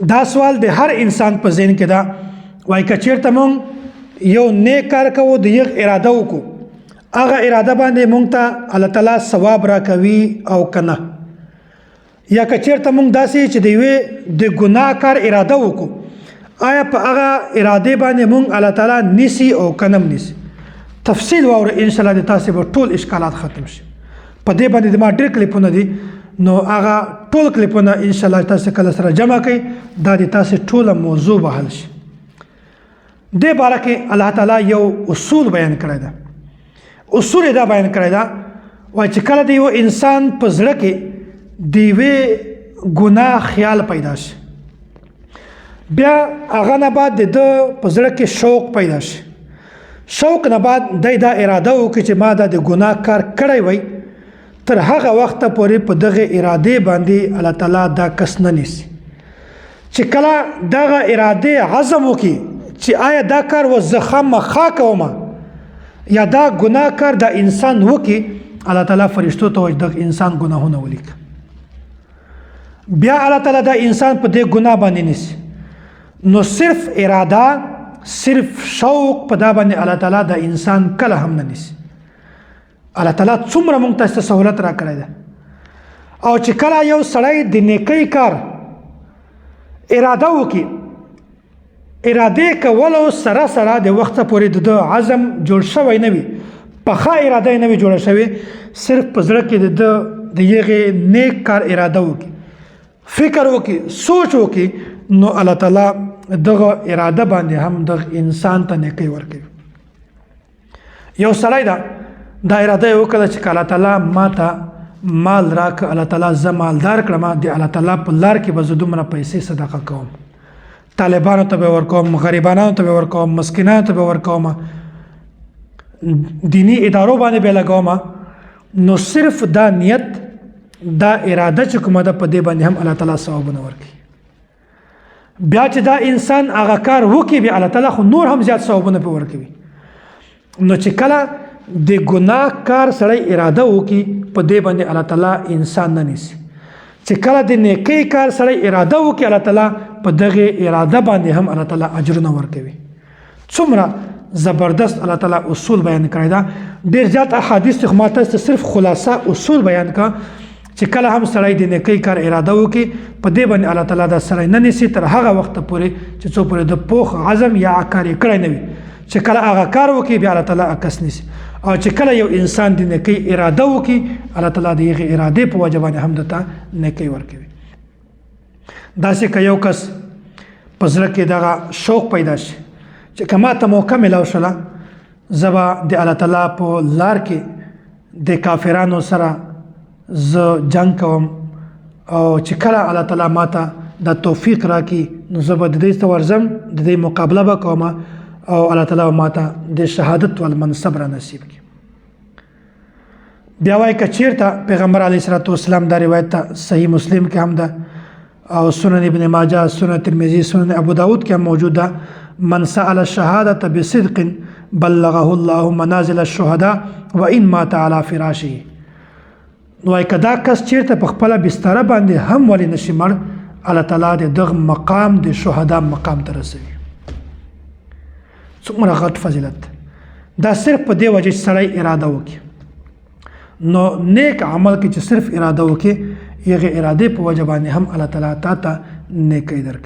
دا سوال د هر انسان په ذهن کې دا وای که چیرته مونږ یو نیک کار کوو د یو اراده وکړو هغه اراده باندې مونږ ته الله تعالی ثواب راکوي او کنه یا که چیرته مونږ داسې چې د یوې د ګناه کار اراده وکړو آیا په هغه اراده باندې مونږ الله تعالی نیسي او کنه نیسي تفصیل واوره ان شاء الله د تاسو به ټول اشکالات ختم شي په دې باندې د ما ډېر کلیپونه دي نو هغه ټول کلیپونه ان شاء الله تاسو کله سره جمع کړئ دا د تاسو ټوله موضوع به حل شي دې باره کې الله تعالی یو اصول بیان کړی ده اصول دا بیان کړی ده وایي چې کله د یو انسان په زړه کې د یوې ګناه خیال پیدا شي بیا هغه نه بعد د ده په زړه کې شوق پیدا شي شوق نه بعد دی دا اراده وکړي چې ما دا د ګناه کار کړی وی تر هغه وخته پورې په دغه اراده باندې الله تعالی دا کس نه نیسي چې کله دغه اراده عزم وکړي چې آیا دا کار و زه خامخا کوم یا دا ګناه کار دا انسان وکړي الله تعالی فرشتو ته وایي دغه انسان ګناهونه ولیکه بیا الله تعالی دا انسان په دې ګناه باندې نیسي نو صرف اراده صرف شوق په دا باندې الله تعالی دا انسان کله هم نه نیسي الله تعالی څومره موږ ته سہولت را کړی ده او چې کله یو سړی د نیکۍ کار اراده وکړي اراده کولو سره سره د وخته پورې د عزم جوړ شوی نه وي پخه اراده نه وي جوړه شوې صرف په زړه کې د یغه نیک کار اراده وکړي فکر وکړي سوچ وکړي نو الله تعالی دغه اراده باندې هم دغه انسان ته نیکۍ ورکوي یو سړی دا اراده وکړه چې الله تعالی ماته مال راک الله تعالی زه مالدار کړم د الله تعالی په لار کې به زه دومره پیسې صدقه کوم طالبانو ته به ورکوم غریبانو ته به ورکوم مسکینانو ته به ورکوم دینی ادارو باندې به لګوم نو صرف دا نیت دا اراده چې کومه ده په دې باندې هم الله تعالی ثوابونه ورکوي بیا چې دا انسان هغه کار وکړي بیا الله تعالی خو نور هم زیات ثوابونه په ورکوي نو چې کله د ګناه کار سړی اراده وکړي په دې باندې الله تعالی انسان نه نیسي چې کله د نیکۍ کار سړی اراده وکړي الله تعالی په دغه اراده باندې هم الله تعالی اجرونه ورکوي څومره زبردست الله تعالی اصول بیان کړی دا ډېر زیات احادیث خو ما تاسو ته صرف خلاصه اصول بیان کا چې کله هم سړی د نیکۍ کار اراده وکړي په دې باندې الله تعالی دا سړی نه نیسي تر هغه وخت پورې چې څو پورې د پوخ عزم یا کار یې کړی نه وي چې کله هغه کار وکړي بیا الله تعالی عکس نیسي او چې کله یو انسان د نیکۍ اراده وکړي الله تعالی د هغې ارادې په وجه باندې هم دته نیکۍ ورکوي داسې که یو کس په زړه کې دغه شوق پیدا شي چې که ما ته موقع میلاو شوله زه به د الله تعالی په لار کې د کافرانو سره زه جنگ کوم او چې کله الله تعالی ما ته دا توفیق راکړي نو زه به د دې ته ورځم د دې مقابله به کوم او الله تعالی ما ته د شهادت والمنصب را نصیب کړي بیا وایي که چېرته پیغمبر علیه الصلاة والسلام دا روایت ته صحیح مسلم کې هم ده او سنن ابن ماجه سنن ترمذی سنن ابو داود کې هم موجود ده من سأل الشهادة بصدق بلغه الله منازل الشهداء وإن مات على فراشه نو وایي که دا کس چېرته په خپله بستره باندې هم ولې نشي مړ الله تعالی د دغه مقام د شهدا مقام ته رسوي څومره غټ فضیلت دا صرف په دې وجه چې سړی اراده وکړي نو نیک عمل کې چې صرف اراده وکړي هغې ارادې په وجه باندې هم الله تعالی تا ته نیکۍ درکوي